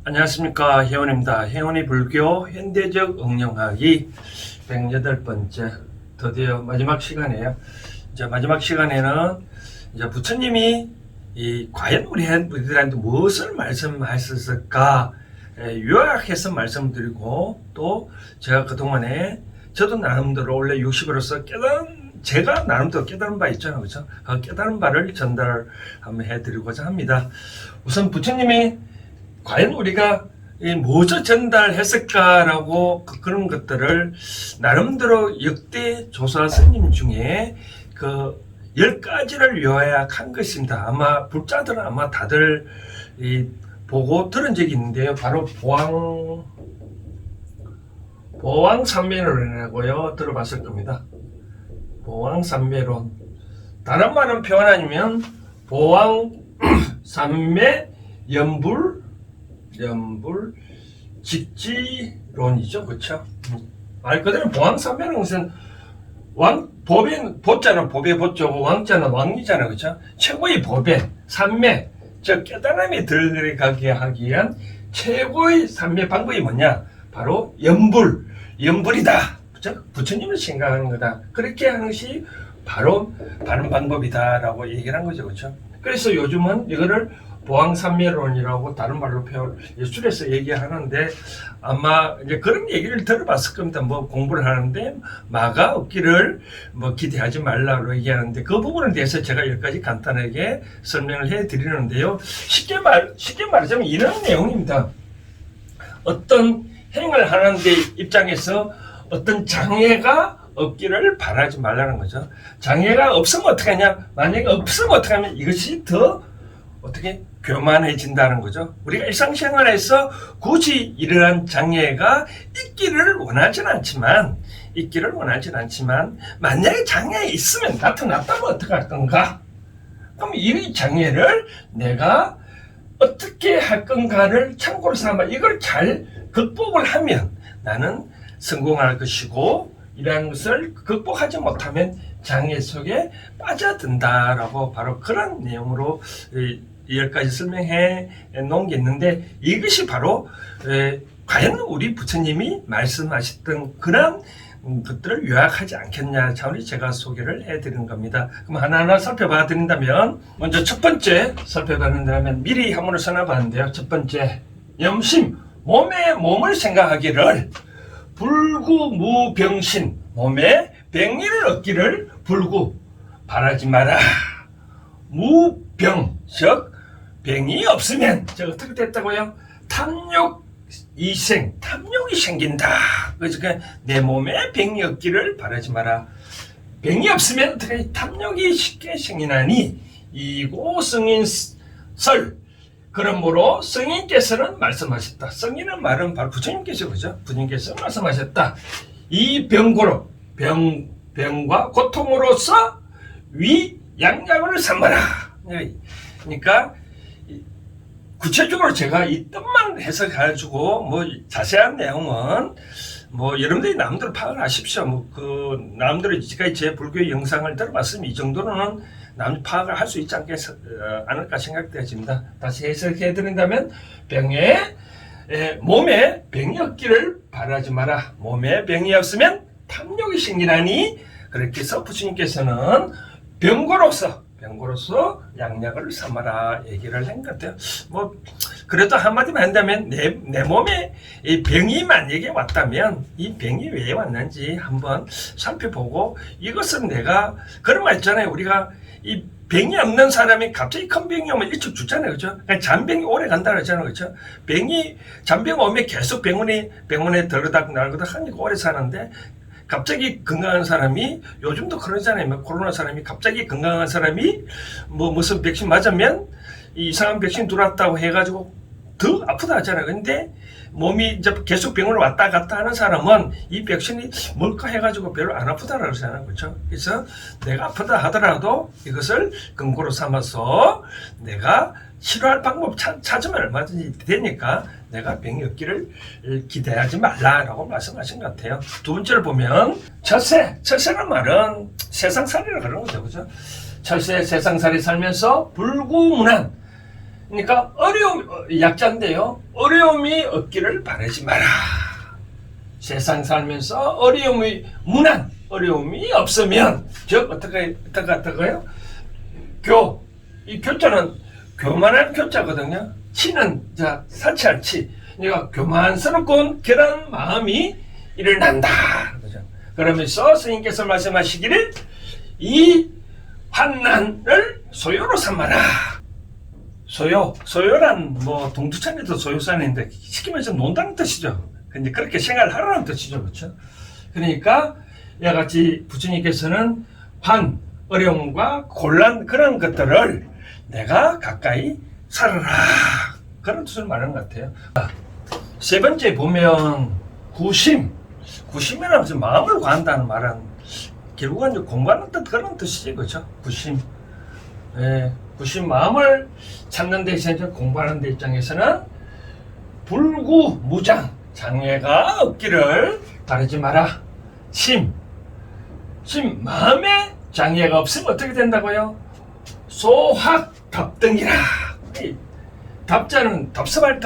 안녕하십니까, 혜원입니다. 혜원의 불교 현대적 응용하기 108번째 드디어 마지막 시간이에요. 이제 마지막 시간에는 이제 부처님이 과연 우리들한테 무엇을 말씀하셨을까 요약해서 말씀드리고, 또 제가 그동안에 저도 나름대로 원래 60으로서 제가 나름대로 깨달은 바 있잖아요. 그렇죠? 그 깨달은 바를 전달 한번 해드리고자 합니다. 우선 부처님이 과연 우리가 무엇을 전달했을까라고 그런 것들을 나름대로 역대 조사 스님 중에 그 10가지를 요약한 것입니다. 아마 불자들은 아마 다들 보고 들은 적이 있는데요. 바로 보왕삼매론이라고요. 들어봤을 겁니다. 보왕삼매론. 다른 말은 표현 아니면 보왕삼매 직지론이죠. 그렇죠? 말 그대로 보왕삼매는 무슨 보자는 법의 보자고 왕자는 왕이잖아요. 그렇죠? 최고의 법의 삼매, 즉 깨달음이 들어가게 하기 위한 최고의 삼매 방법이 뭐냐? 바로 연불이다. 그렇죠? 부처님을 생각하는 거다. 그렇게 하는 것이 바로 바른 방법이다라고 얘기를 한 거죠. 그렇죠? 그래서 요즘은 이거를 보왕삼매론이라고 다른 말로 줄여서 얘기하는데, 아마 이제 그런 얘기를 들어봤을 겁니다. 뭐 공부를 하는데 마가 없기를 뭐 기대하지 말라고 얘기하는데, 그 부분에 대해서 제가 여기까지 간단하게 설명을 해 드리는데요. 쉽게 말하자면 이런 내용입니다. 어떤 행을 하는 데 입장에서 어떤 장애가 없기를 바라지 말라는 거죠. 장애가 없으면 어떻게 하냐? 만약에 없으면 어떻게 하면 이것이 더 어떻게 교만해진다는 거죠. 우리가 일상생활에서 굳이 이러한 장애가 있기를 원하진 않지만 만약에 장애가 있으면 나타났다면 어떻게 할 건가? 그럼 이 장애를 내가 어떻게 할 건가를 참고로 삼아 이걸 잘 극복을 하면 나는 성공할 것이고, 이러한 것을 극복하지 못하면 장애 속에 빠져든다라고 바로 그런 내용으로 10가지 설명해 놓은 게 있는데, 이것이 바로 과연 우리 부처님이 말씀하셨던 그런 것들을 요약하지 않겠냐 차원이 제가 소개를 해드리는 겁니다. 그럼 하나하나 살펴봐 드린다면, 먼저 첫 번째 살펴봤는다면 미리 한번을 써놔봤는데요. 첫 번째, 염심, 몸을 생각하기를 불구무병신, 몸에 병리를 얻기를 바라지 마라. 무병, 즉 병이 없으면 어떻게 됐다고요? 탐욕이 생긴다. 그래서 내 몸에 병이 없기를 바라지 마라. 병이 없으면 어떻게 탐욕이 쉽게 생기나니 이고 승인설. 그러므로 성인께서는 말씀하셨다. 성인은 말은 바로 부처님께서, 그죠? 부처님께서 말씀하셨다. 이 병과 고통으로서 양약을 삼아라. 그러니까 구체적으로 제가 이 뜻만 해석해가지고 뭐 자세한 내용은 뭐 여러분들이 나름대로 파악을 하십시오. 뭐 그 나름대로 지금까지 제 불교 영상을 들어봤으면 이 정도는 남 파악을 할 수 있지 않을까 생각되어집니다. 다시 해석해 드린다면, 몸에 병이 없기를 바라지 마라. 몸에 병이 없으면 탐욕이 생기나니, 그렇게 해서 부처님께서는 병고로서 양약을 삼아라 얘기를 한 것 같아요. 뭐 그래도 한마디만 한다면 내 몸에 이 병이 만약에 왔다면 이 병이 왜 왔는지 한번 살펴보고, 이것은 내가 그런 말 있잖아요. 우리가 이 병이 없는 사람이 갑자기 큰 병이 오면 일찍 죽잖아요. 그렇죠? 잔병이 오래 간다 그러잖아요. 그렇죠? 잔병 오면 계속 병원에 들어다가 날거다 하니까 오래 사는데, 갑자기 건강한 사람이, 요즘도 그러잖아요. 코로나 사람이 갑자기 건강한 사람이 뭐 무슨 백신 맞으면 이상한 백신 들어왔다고 해가지고 더 아프다 하잖아요. 근데 몸이 이제 계속 병원을 왔다 갔다 하는 사람은 이 백신이 뭘까 해가지고 별로 안 아프다라고 하잖아요. 그렇죠? 그래서 내가 아프다 하더라도 이것을 근거로 삼아서 내가 치료할 방법 찾으면 얼마든지 되니까 내가 병이 없기를 기대하지 말라라고 말씀하신 것 같아요. 두 번째를 보면 철새라는 말은 세상살이라 그런 거죠. 그죠? 철새 세상살이 살면서 불구문안 그러니까 약자인데요. 어려움이 없기를 바라지 마라. 세상 살면서 무난 어려움이 없으면, 즉 어떡해요? 이 교자는 교만한 교자거든요. 치는 사치할 치. 그러니까 교만스럽고 결한 마음이 일어난다. 그죠? 그러면서 스님께서 말씀하시기를 이 환난을 소요로 삼아라. 소요란 동두천에도 소요산인데 시키면서 논다는 뜻이죠. 근데 그렇게 생활하라는 뜻이죠. 그렇죠? 그러니까 이와 같이 부처님께서는 어려움과 곤란 그런 것들을 내가 가까이 살아라. 그런 뜻을 말하는 것 같아요. 세 번째 보면 구심이라는 것은 마음을 구한다는 말은 결국은 이제 공부하는 뜻 그런 뜻이지. 그렇죠? 구심. 구심 마음을 찾는 데 있어서 공부하는 데 입장에서는 불구무장 장애가 없기를 바라지 마라. 심 마음에 장애가 없으면 어떻게 된다고요? 소학답등이라. 답자는 답섭할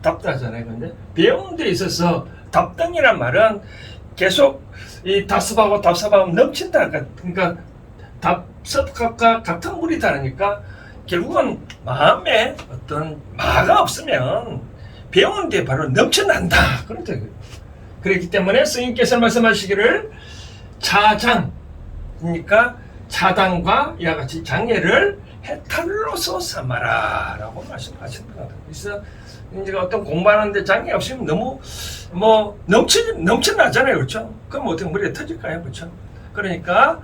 답자잖아요. 근데 배우는 데 있어서 답등이란 말은 계속 이 답습하고 넘친다. 그러니까 답섭과 같은 물이 다르니까 결국은 마음에 어떤 마가 없으면 배우는 데 바로 넘쳐난다. 그런 뜻이에요. 그렇기 때문에 스님께서 말씀하시기를 차장, 그러니까 차단과 이와 같이 장애를 해탈로서 삼아라 라고 말씀하시는 것 같아요. 그래서 이제 어떤 공부하는데 장애 없으면 너무 넘쳐나잖아요. 그렇죠? 그럼 어떻게 머리가 터질까요? 그렇죠? 그러니까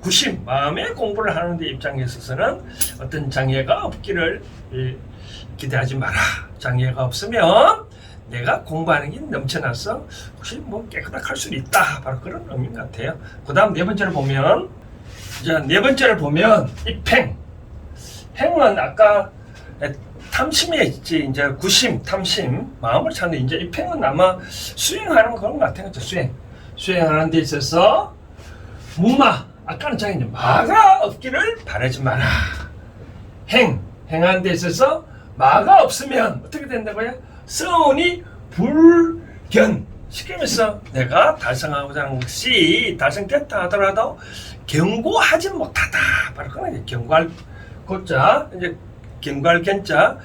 구심, 마음의 공부를 하는 데 입장에 있어서는 어떤 장애가 없기를 기대하지 마라. 장애가 없으면 내가 공부하는 게 넘쳐나서 혹시 깨끗할 수도 있다. 바로 그런 의미인 것 같아요. 그 다음 네 번째를 보면, 행은 아까 탐심에 있지, 이제 구심, 탐심, 마음을 찾는 이제 이 팽은 아마 수행하는 그런 것 같아요. 수행하는 데 있어서 아까는 이제 마가 없기를 바라지 마라. 행하는 데 있어서 마가 없으면 어떻게 된다고요? 서운이 불견. 시키면서 내가 달성하고자 하는 것이 달성됐다 하더라도 경고하지 못하다. 바로 그런 경고할 고자, 이제 경고할 견자,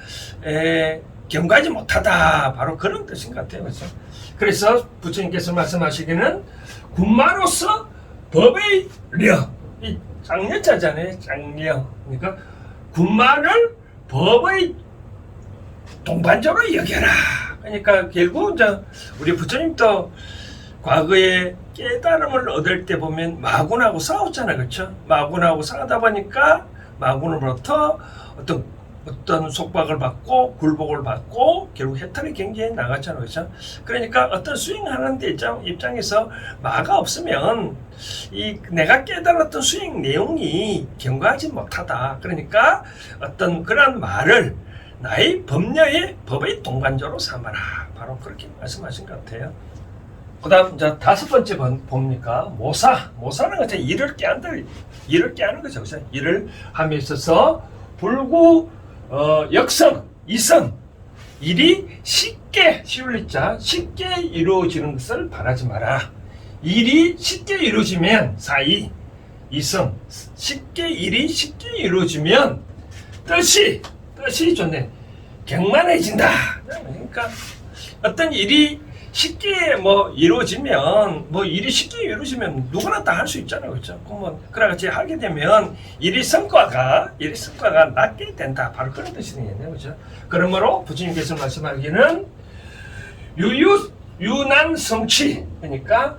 경고하지 못하다. 바로 그런 뜻인 것 같아요. 그래서 부처님께서 말씀하시기는 군마로서 법의 려. 이 장려자잖아요. 장려. 그러니까 군마를 법의 동반자로 여겨라. 그러니까 결국 이제 우리 부처님도 과거에 깨달음을 얻을 때 보면 마군하고 싸웠잖아요. 그렇죠? 마군하고 싸우다 보니까 마군으로부터 어떤 속박을 받고 굴복을 받고 결국 해탈의 경지에 나갔잖아요. 그렇죠? 그러니까 어떤 수행하는 데 입장에서 마가 없으면 내가 깨달았던 수행 내용이 경과하지 못하다. 그러니까 어떤 그러한 말을 나의 법의 동반자로 삼아라. 바로 그렇게 말씀하신 것 같아요. 그 다음, 다섯 번째 봅니까? 모사는 것은 일을 깨하는 거죠. 그죠? 일을 함에 있어서 역성, 이성, 일이 쉽게 이루어지는 것을 바라지 마라. 일이 쉽게 이루어지면 이성, 일이 쉽게 이루어지면 뜻이 좋네. 경만해진다. 그러니까 어떤 일이 쉽게 이루어지면 누구나 다 할 수 있잖아요. 그렇죠? 그렇게 하게 되면 일의 성과가 낮게 된다. 바로 그런 뜻이네요. 그렇죠? 그러므로 부처님께서 말씀하기는 유난 성취. 그러니까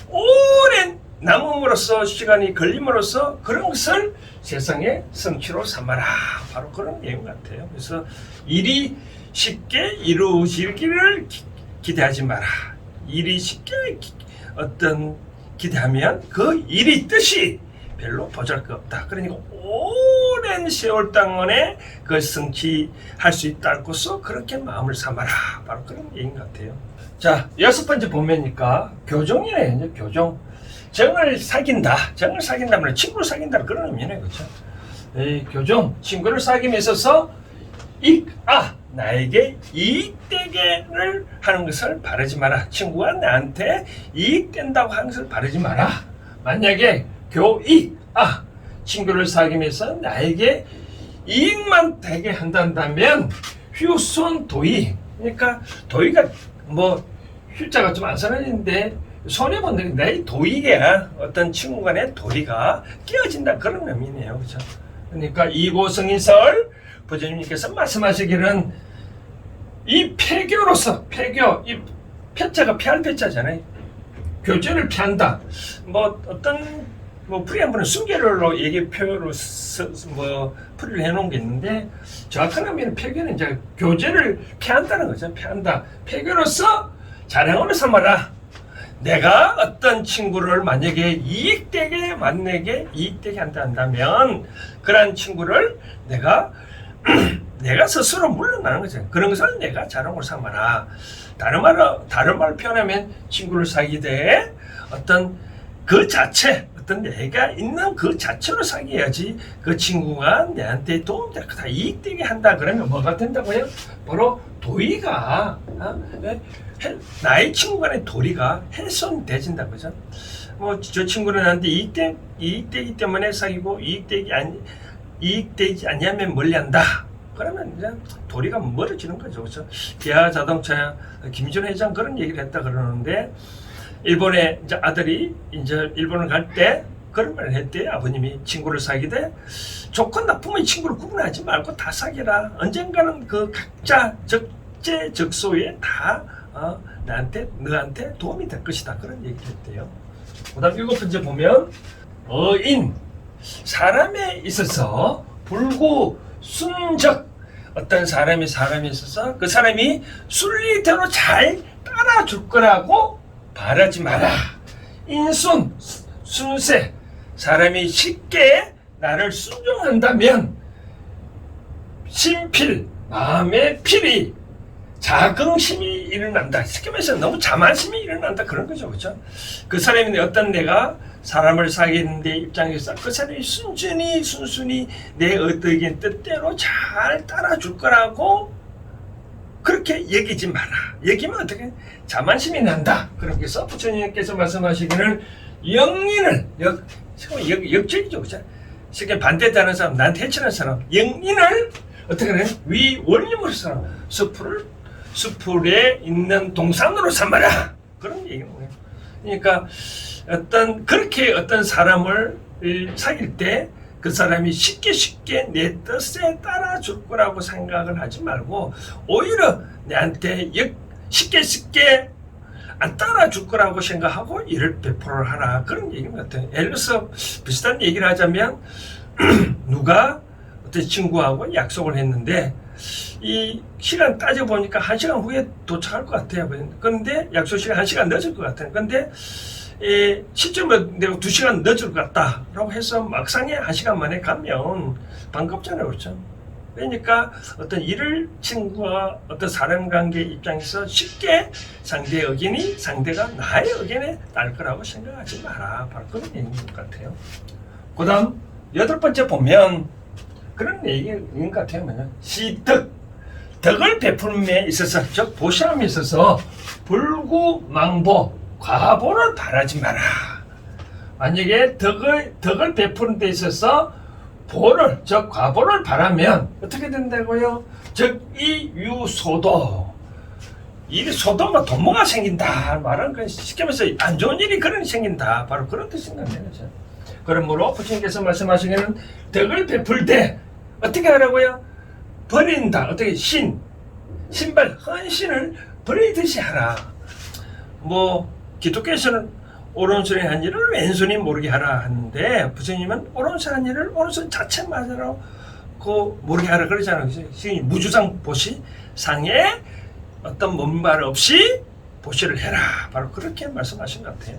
오랜 남음으로써 시간이 걸림으로써 그런 것을 세상의 성취로 삼아라. 바로 그런 내용 같아요. 그래서 일이 쉽게 이루어지기를 기대하지 마라. 일이 쉽게 기대하면 그 일이 뜻이 별로 보잘것없다. 그러니까 오랜 세월 동안에 그 성취할 수 있다고서 그렇게 마음을 삼아라. 바로 그런 얘기인 것 같아요. 자, 여섯 번째 보면니까 교종이네. 이제 교종. 정을 사귄다면 친구를 사귄다는 그런 의미네. 그렇죠? 교정, 친구를 사귀에 있어서 나에게 이익되게를 하는 것을 바라지 마라. 친구가 나한테 이익된다고 하는 것을 바라지 마라. 만약에 친구를 사귀면서 나에게 이익만 되게 한다면 휴손 도의, 그러니까 도의가 뭐 휴자가 좀 안 써놨는데 손해보는 내 도의가 어떤 친구 간의 도리가 깨어진다, 그런 의미네요. 그렇죠? 그러니까 이고성인설 부처님께서 말씀하시기는 이 폐교로서, 이 폐자가 피할 폐자잖아요. 교제를 피한다. 뭐 어떤 프리한부는 순결로 얘기 표현으로 풀이를 해놓은 게 있는데, 정확한 의미는 폐교는 이제 교제를 피한다는 거죠. 피한다. 폐교로서 자랑으로 삼아라. 내가 어떤 친구를 만약에 만약에 이익되게 한다면 그러한 친구를 내가 스스로 물러나는 거죠. 그런 것을 내가 자랑으로 삼아라. 다른 말로 표현하면 친구를 사귀되 어떤 그 자체, 어떤 내가 있는 그 자체로 사귀어야지 그 친구가 내한테 도움되고 다 이익되게 한다. 그러면 뭐가 된다고요? 바로 도의가, 나의 친구 간의 도리가 훼손되진다, 그죠? 저 친구는 나한테 이익되기 때문에 사귀고 이익되지 아니하면 멀리한다. 그러면 이제 도리가 멀어지는 거죠, 그렇죠? 기아 자동차 김준 회장 그런 얘기를 했다 그러는데, 일본에 이제 아들이 이제 일본을 갈 때 그런 말을 했대. 아버님이 친구를 사귀되 좋건 나쁘면 친구를 구분하지 말고 다 사귀라. 언젠가는 그 각자 적재적소에 다 너한테 도움이 될 것이다, 그런 얘기를 했대요. 그 다음 7번째 보면 사람에 있어서 불구순적, 어떤 사람이 있어서 그 사람이 순리대로 잘 따라줄 거라고 바라지 마라. 순세, 사람이 쉽게 나를 순종한다면 심필, 마음의 필이 자긍심이 일어난다. 쉽게 말해서 너무 자만심이 일어난다, 그런 거죠, 그렇죠? 그 사람이 어떤 내가 사람을 사귀는데 입장에서 그 사람이 순순히 내 어떤 뜻대로 잘 따라줄 거라고 그렇게 얘기지 마라. 얘기면 어떻게 자만심이 난다. 그래서 부처님께서 말씀하시기를 역적이죠, 그렇죠? 쉽게 반대하는 사람, 나한테 해치는 사람, 영인을 어떻게 하냐? 위원림으로 삼아 수풀에 있는 동산으로 삼아라. 그런 얘기는 거예요. 그러니까 그렇게 어떤 사람을 사귈 때 그 사람이 쉽게 내 뜻에 따라줄 거라고 생각을 하지 말고 오히려 내한테 쉽게 안 따라줄 거라고 생각하고 이를 베풀어를 하라, 그런 얘기인 것 같아요. 예를 들어서 비슷한 얘기를 하자면 누가 어떤 친구하고 약속을 했는데 이 시간 따져보니까 1시간 후에 도착할 것 같아요. 그런데 약속 시간 1시간 늦을 것 같아요. 그런데 실제로 내가 2시간 늦을 것 같다라고 해서 막상에 1시간 만에 가면 반갑잖아요, 그렇죠? 그러니까 어떤 일을 친구와 어떤 사람 관계 입장에서 쉽게 상대의 의견이 상대가 나의 의견에 딸 거라고 생각하지 마라. 바로 그런 얘기인 것 같아요. 그 다음 8번째 보면 그런 얘기인 것 같아요. 뭐냐? 덕을 베푸는데 있어서, 즉 보시함에 있어서 불구망보, 과보를 바라지 마라. 만약에 덕을 베푸는 데 있어서 즉 과보를 바라면 어떻게 된다고요? 즉 이유소도, 이 소도가 도모가 생긴다 말은 그 쉽게 말해서 안 좋은 일이 생긴다, 바로 그런 뜻인 겁니다. 그러므로 부처님께서 말씀하시기는 덕을 베풀 때 어떻게 하라고요? 버린다. 어떻게 신발 헌신을 버리듯이 하라. 기독교에서는 오른손이 한 일을 왼손이 모르게 하라 하는데, 부처님은 오른손 한 일을 오른손 자체만으로 모르게 하라 그러잖아요. 무주상 보시, 상에 어떤 뭔말 없이 보시를 해라. 바로 그렇게 말씀하신 것 같아요.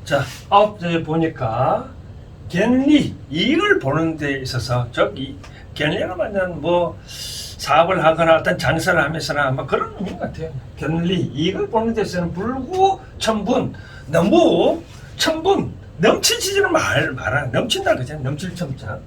자, 9번째 보니까 견리, 이익을 보는 데 있어서, 견리가 말하면 사업을 하거나 어떤 장사를 하면서나 그런 의미 같아요. 견리, 이익을 보는 데서는 불구천분, 너무 넘치지는 마라. 넘친다, 그죠? 넘칠 첨자.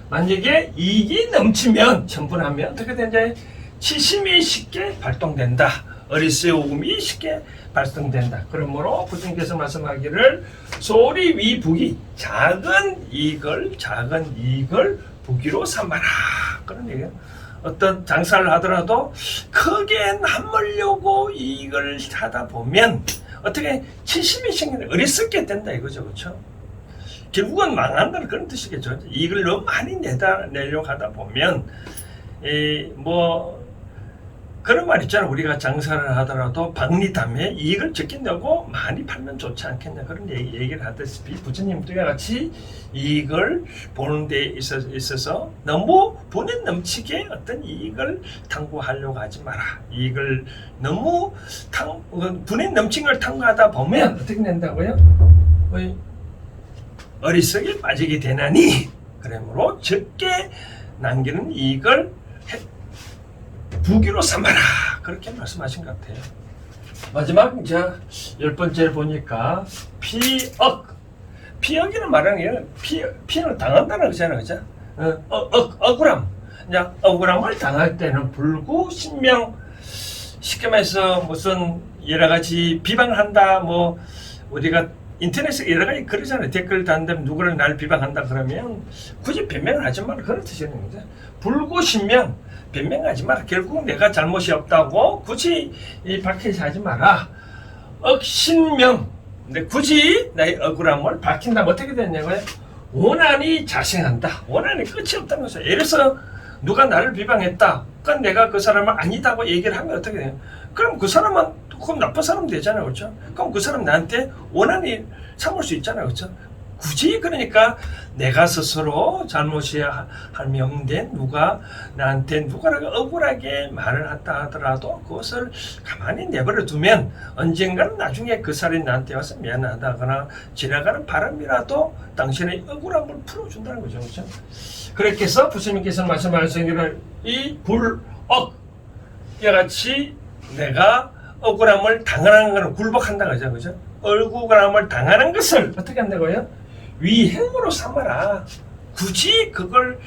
만약에 이익이 넘치면 천분하면 어떻게 되냐? 치심이 쉽게 발동된다. 어리세움이 쉽게 발생된다. 그러므로 부처님께서 말씀하기를 소리 위북이 작은 이익을 부기로 삼아라. 그런 얘기예요. 어떤 장사를 하더라도 크게 남으려고 이익을 하다 보면 어떻게 치심이 생기는 어리석게 된다 이거죠. 그렇죠? 결국은 망한다는 그런 뜻이겠죠. 이익을 너무 많이 내려고 하다 보면 그런 말 있잖아요. 우리가 장사를 하더라도 박리담에 이익을 적게 내고 많이 팔면 좋지 않겠냐 그런 얘기를 하다시피 부처님도 이와 같이 이익을 보는 데 있어서 너무 본인 넘치게 어떤 이익을 탐구하려고 하지 마라. 이익을 너무 본인 넘친 걸 탐구하다 보면 어떻게 된다고요? 어리석에 빠지게 되나니 그러므로 적게 남기는 이익을 부기로 삼아라. 그렇게 말씀하신 것 같아요. 마지막 이제 10번째를 보니까 피억이라는 말은 피는 당한다는 거잖아요. 그죠? 억울함. 억울함을 당할 때는 불구 신명 쉽게 말해서 무슨 여러 가지 비방을 한다. 우리가 인터넷에 여러 가지 그러잖아요. 댓글 다는데 누구를 날 비방한다 그러면 굳이 변명을 하지 마라. 그런 뜻이는 거죠. 불구 신명 변명하지 마라. 결국 내가 잘못이 없다고 굳이 밝히지 하지 마라. 억신명. 근데 굳이 나의 억울함을 밝힌다면 어떻게 되냐고요? 원한이 자생한다. 원한이 끝이 없다는 거죠. 예를 들어서 누가 나를 비방했다. 그건 내가 그 사람을 아니다고 얘기를 하면 어떻게 돼요? 그럼 그 사람은 그럼 나쁜 사람 되잖아요. 그렇죠? 그럼 그 사람 나한테 원한이 삼을 수 있잖아요. 그렇죠? 굳이 그러니까 내가 스스로 잘못이 할미 없는데 누가 나한테 누가라고 억울하게 말을 한다 하더라도 그것을 가만히 내버려 두면 언젠가는 나중에 그 사람이 나한테 와서 미안하다거나 지나가는 바람이라도 당신의 억울함을 풀어준다는 거죠. 그렇죠? 그렇게 해서 부처님께서 말씀하시기를 이 불억 이와 같이 내가 억울함을 당하는 것을 굴복한다고 하죠. 그죠? 억울함을 당하는 것을 어떻게 한다고요? 위행으로 삼아라. 굳이 그걸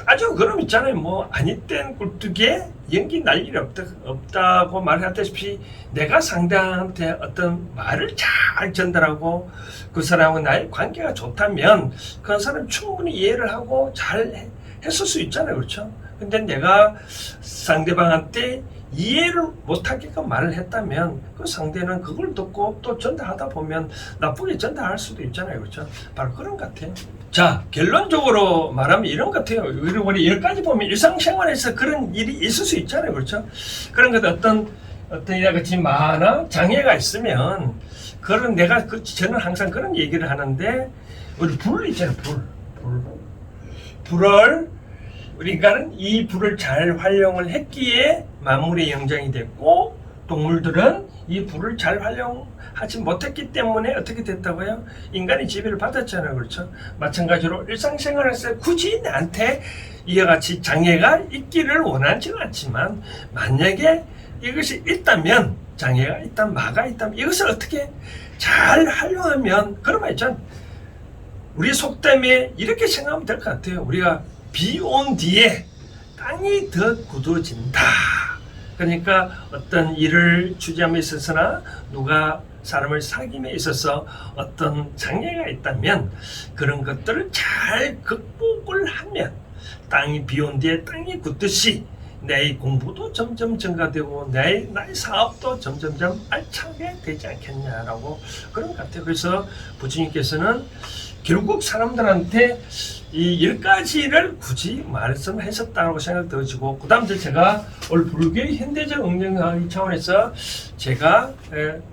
아주 그럼 있잖아요. 아니땐 굴뚝에 연기 날 일이 없다고 말하다시피 내가 상대한테 어떤 말을 잘 전달하고 그 사람과 나의 관계가 좋다면 그 사람 충분히 이해를 하고 잘 했을 수 있잖아요. 그렇죠? 근데 내가 상대방한테 이해를 못하게끔 말을 했다면 그 상대는 그걸 듣고 또 전달하다 보면 나쁘게 전달할 수도 있잖아요. 그렇죠? 바로 그런 것 같아요. 자, 결론적으로 말하면 이런 것 같아요. 우리 여기까지 보면 일상생활에서 그런 일이 있을 수 있잖아요. 그렇죠? 그런 것 어떤 이와 같이 만화 장애가 있으면 그런 저는 항상 그런 얘기를 하는데 우리 불 있잖아요. 불을 우리가는 이 불을 잘 활용을 했기에 만물의 영장이 됐고 동물들은 이 불을 잘 활용하지 못했기 때문에 어떻게 됐다고요? 인간이 지배를 받았잖아요. 그렇죠? 마찬가지로 일상생활에서 굳이 나한테 이와 같이 장애가 있기를 원하지는 않지만 만약에 이것이 있다면 장애가 있다면 마가 있다면 이것을 어떻게 잘 활용하면 그런 말 있잖아요. 우리 속담에 이렇게 생각하면 될 것 같아요. 우리가 비 온 뒤에 땅이 더 굳어진다. 그러니까 어떤 일을 추진함에 있어서나 누가 사람을 사귐에 있어서 어떤 장애가 있다면 그런 것들을 잘 극복을 하면 땅이 비 온 뒤에 땅이 굳듯이 내 공부도 점점 증가되고 나의 사업도 점점점 알차게 되지 않겠냐라고 그런 것 같아요. 그래서 부처님께서는 결국 사람들한테 이 10가지를 굳이 말씀하셨다고 생각 들어지고 그 다음 제가 오늘 불교의 현대적 응용하기 차원에서 제가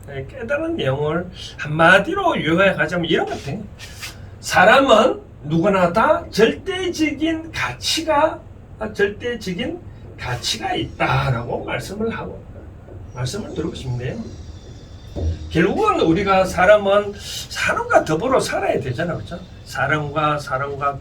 깨달은 내용을 한마디로 요약해 가자면 이런 것 같아요. 사람은 누구나 다 절대적인 가치가 있다라고 말씀을 드리고 싶네요. 결국은 우리가 사람은 사람과 더불어 살아야 되잖아요. 그렇죠? 사람과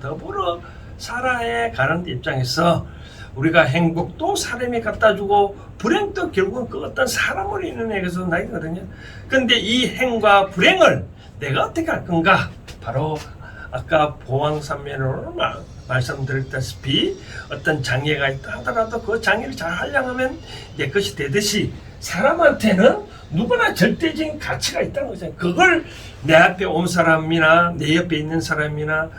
더불어 살아야 가는 입장에서 우리가 행복도 사람이 갖다 주고 불행도 결국은 그 어떤 사람으로 인해서 나거든요. 근데 이 행과 불행을 내가 어떻게 할 건가? 바로 아까 보왕산면으로 말씀드렸다시피 어떤 장애가 있다 하더라도 그 장애를 잘 활용하면 내 것이 되듯이 사람한테는 누구나 절대적인 가치가 있다는 거죠. 그걸 내 앞에 온 사람이나 내 옆에 있는 사람이나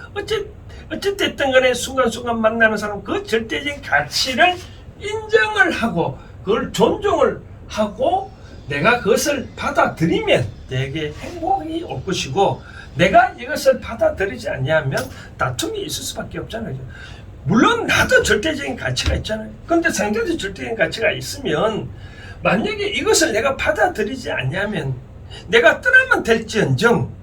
어쨌든 간에 순간순간 만나는 사람 그 절대적인 가치를 인정을 하고 그걸 존중을 하고 내가 그것을 받아들이면 내게 행복이 올 것이고 내가 이것을 받아들이지 않냐면 다툼이 있을 수밖에 없잖아요. 물론 나도 절대적인 가치가 있잖아요. 그런데 상대도 절대적인 가치가 있으면 만약에 이것을 내가 받아들이지 않냐면 내가 떠나면 될지언정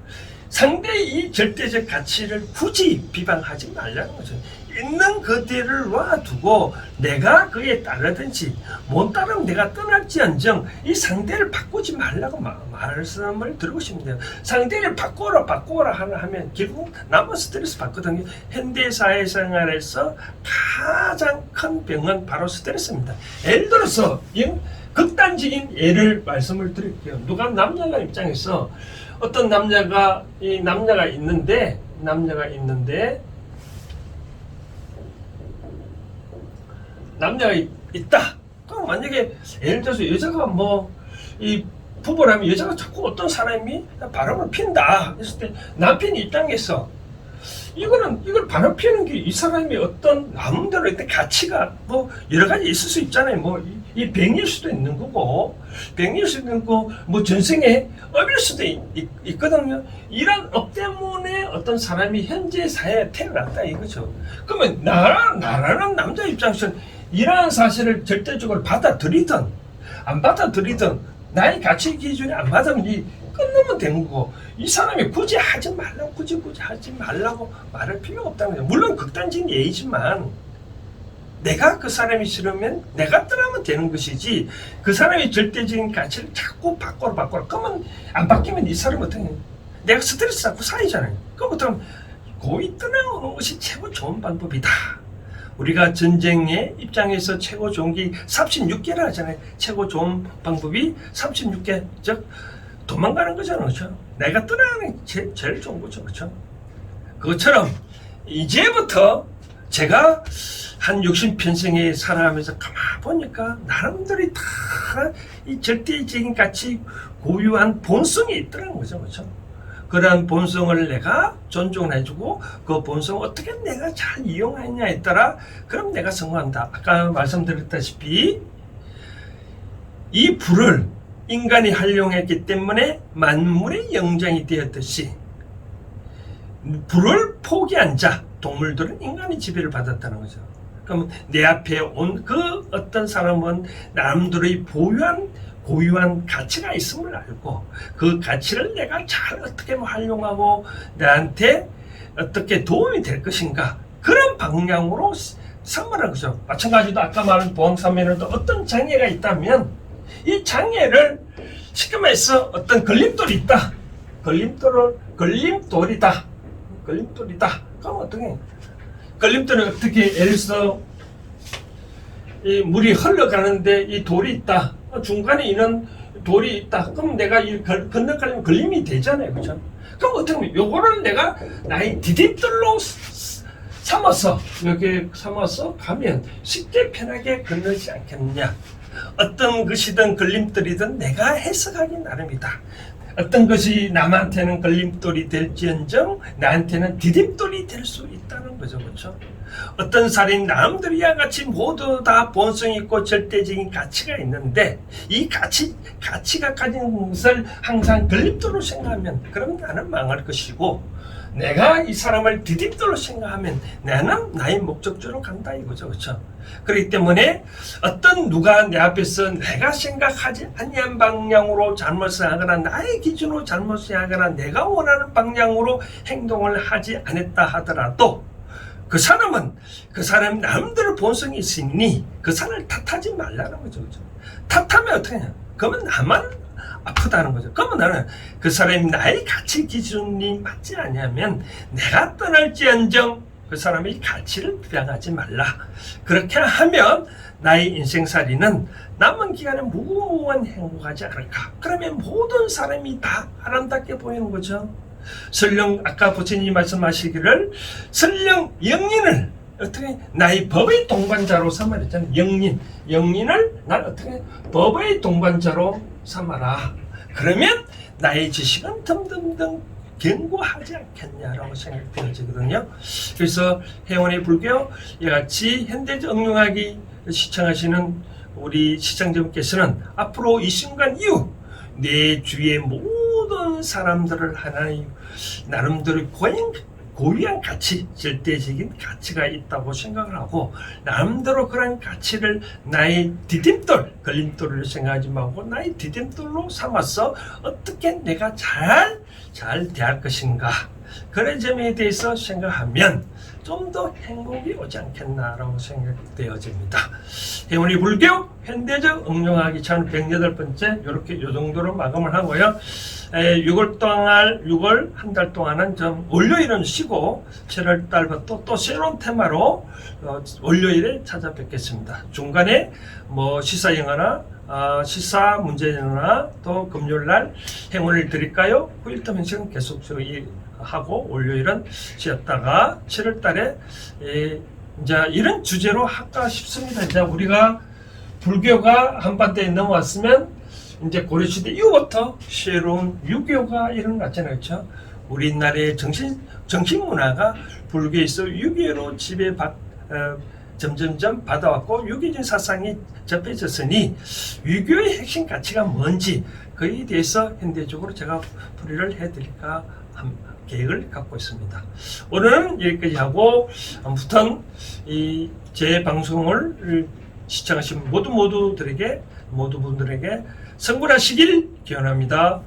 상대의 이 절대적 가치를 굳이 비방하지 말라는 거죠. 있는 그대를 놔두고 내가 그에 따르든지 못 따르면 내가 떠날지언정 이 상대를 바꾸지 말라고 말씀을 드리고 싶네요. 상대를 바꾸라 하면 결국 남은 스트레스 받거든요. 현대 사회생활에서 가장 큰 병은 바로 스트레스입니다. 예를 들어서 극단적인 예를 말씀을 드릴게요. 누가 남자가 입장에서 어떤 남자가 있는데 남자가 있다. 그럼 만약에 예를 들어서 여자가 이 부부라면 여자가 자꾸 어떤 사람이 바람을 핀다 했을 때 남편이 입장에서 이걸 바람 피우는 게 이 사람이 어떤 나름대로 어떤 가치가 여러 가지 있을 수 있잖아요. 이 병일 수도 있는 거고 전생에 업일 수도 있거든요. 이런 업 때문에 어떤 사람이 현재 사회에 태어났다 이거죠. 그러면 나라는 남자 입장에서는 이러한 사실을 절대적으로 받아들이든 안 받아들이든 나의 가치 기준이 안 맞으면 끊으면 되는 거고 이 사람이 굳이 하지 말라고 말할 필요가 없다는 거죠. 물론 극단적인 예이지만 내가 그 사람이 싫으면 내가 떠나면 되는 것이지 그 사람의 절대적인 가치를 자꾸 바꿔라 그러면 안 바뀌면 이 사람은 어떻게 해요? 내가 스트레스 받고 쌓이잖아요. 그럼 고이 떠나오는 것이 최고 좋은 방법이다. 우리가 전쟁의 입장에서 최고 좋은 게 36개를 하잖아요. 최고 좋은 방법이 36개 즉 도망가는 거잖아요. 그렇죠? 내가 떠나는 게 제일 좋은 거죠. 그렇죠? 그것처럼 이제부터 제가 한 60평생에 살아가면서 가만 보니까 나름대로 다 이 절대적인 가치 고유한 본성이 있더라는 거죠. 그렇죠? 그런 본성을 내가 존중해주고 그 본성을 어떻게 내가 잘 이용하느냐에 따라 그럼 내가 성공한다. 아까 말씀드렸다시피 이 불을 인간이 활용했기 때문에 만물의 영장이 되었듯이 불을 포기한 자 동물들은 인간의 지배를 받았다는 거죠. 그럼 내 앞에 온 그 어떤 사람은 나름대로의 고유한 가치가 있음을 알고 그 가치를 내가 잘 어떻게 활용하고 나한테 어떻게 도움이 될 것인가 그런 방향으로 생활하는 거죠. 마찬가지로 아까 말한 보왕산면에도 어떤 장애가 있다면 이 장애를 쉽게 말해서 어떤 걸림돌이 있다. 걸림돌이다. 그럼 어떻게? 걸림돌은 어떻게 예를 들어서 이 물이 흘러가는데 이 돌이 있다. 중간에 있는 돌이 있다. 그럼 내가 이 건너가려면 걸림이 되잖아요. 그죠? 그럼 어떻게 하면 요거를 내가 나의 디딤돌로 삼아서 가면 쉽게 편하게 건너지 않겠느냐. 어떤 것이든 걸림돌이든 내가 해석하기 나름이다. 어떤 것이 남한테는 걸림돌이 될지언정 나한테는 디딤돌이 될 수 있다는 거죠. 그렇죠? 어떤 사람이 남들이야 같이 모두 다 본성 있고 절대적인 가치가 있는데 이 가치가 가진 것을 항상 걸림돌로 생각하면 그럼 나는 망할 것이고 내가 이 사람을 디딤돌로 생각하면 나는 나의 목적지로 간다 이거죠. 그렇죠? 그렇기 때문에 누가 내 앞에서 내가 생각하지 아니한 방향으로 잘못을 하거나 나의 기준으로 잘못을 하거나 내가 원하는 방향으로 행동을 하지 않았다 하더라도 그 사람 남들 본성이 있으니 그 사람을 탓하지 말라는 거죠. 그렇죠? 탓하면 어떻게 하냐? 그러면 나만 아프다는 거죠. 그러면 나는 그 사람이 나의 가치 기준이 맞지 않냐면 내가 떠날지언정 그 사람의 가치를 비방하지 말라. 그렇게 하면 나의 인생살이는 남은 기간에 무궁무한 행복하지 않을까. 그러면 모든 사람이 다 아름답게 보이는 거죠. 설령 아까 부처님이 말씀하시기를 설령 영린을 어떻게 나의 법의 동반자로 삼아라 했잖아요. 영린을 난 어떻게 법의 동반자로 삼아라. 그러면 나의 지식은 덤덤덤 견고하지 않겠냐라고 생각되어지거든요. 그래서 혜원의 불교 이같이 현대적 응용하기 시청하시는 우리 시청자분께서는 앞으로 이 순간 이후 내 주위의 모든 사람들을 하나의 나름대로 고유한 가치, 절대적인 가치가 있다고 생각을 하고 나름대로 그런 가치를 나의 디딤돌, 걸림돌을 생각하지 말고 나의 디딤돌로 삼아서 어떻게 내가 잘 대할 것인가 그런 점에 대해서 생각하면 좀 더 행복이 오지 않겠나라고 생각되어집니다. 혜원의 불교 현대적 응용하기 1008번째 이렇게 요 정도로 마감을 하고요. 6월 한 달 동안은 좀 월요일은 쉬고 7월 달부터 또 새로운 테마로 월요일에 찾아뵙겠습니다. 중간에 뭐 시사 영화나 시사 문제나 또 금요일날 행운을 드릴까요? 후일담 행식은 계속 저희 하고 월요일은 쉬었다가 7월 달에 이제 이런 주제로 할까 싶습니다. 이제 우리가 불교가 한반도에 넘어왔으면 이제 고려시대 이후부터 새로운 유교가 일어났잖아요. 그렇죠? 우리나라의 정신 문화가 불교에서 유교로 점점점 받아왔고 유교적 사상이 접해졌으니 유교의 핵심 가치가 뭔지 그에 대해서 현대적으로 제가 풀이를 해드릴까 계획을 갖고 있습니다. 오늘은 여기까지 하고 아무튼 제 방송을 시청하신 모든 분들에게 성불하시길 기원합니다.